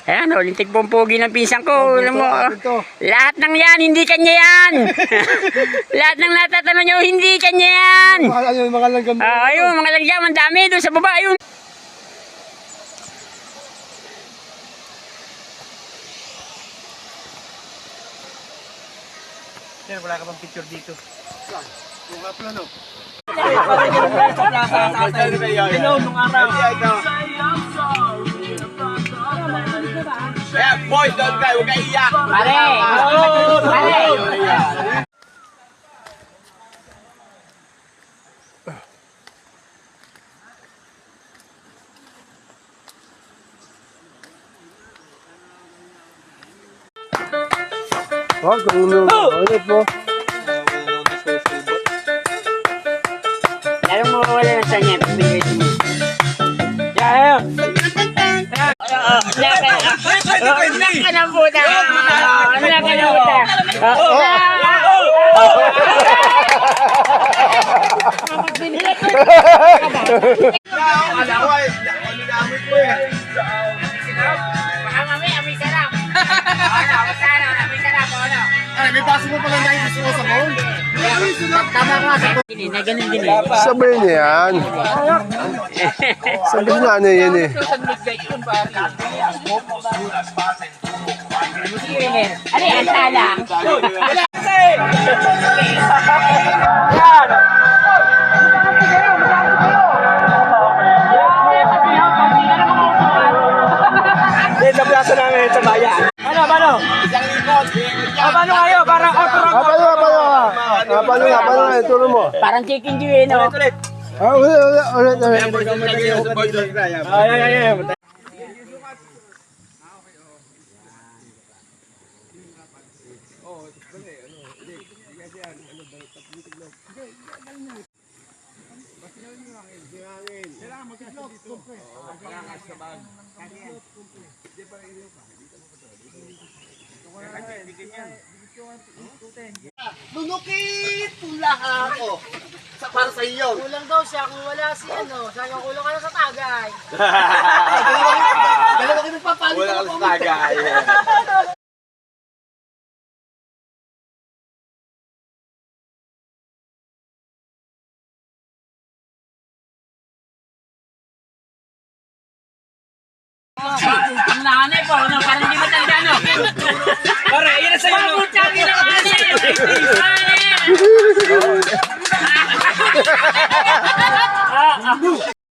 Ayan, lintik po ang pogi ng pinsan ko. Alam mo, lahat ng yan, hindi kanya yan. Lahat ng natatanong nyo, hindi kanya yan. Mga langgam. Ayun, mga langgam, ang dami doon sa baba. Ayun. Sir, wala ka bang picture dito? Yung nga pala, no? Nung araw. Eh, boys, doon kayo, huwag kayo iyak. Pare! Pare! Oh, tulong. Ano po? Lalong mawawala na sa niya. Yeah, Anak ka ng puta! Anak ka ng puta! Baka mami, amoy sarap! Ano? Sana, amoy sarap, ano? Ay, may paso mo pala na yung gusto sa phone? Tama ka sa na ganun din eh. Sabihin niya yan. Sabihin niya ano yan eh. Ano yan, tala? Sa plaza namin sa bayan. Paano? Paano kayo? Parang Paano nga? Turo mo. Parang chicken joy, no? Ulit. Lunukit pula ako. Para sa iyo. Kulang daw siya kung wala si ano. Sabi ko, kulang ka na sa tagay. Dalawa kayo nagpapalit. Wala ka sa tagay. Ang nanay po, no? Parang di matanda, no? Pare, yun na sa'yo. Pagkutsabi ng nanay!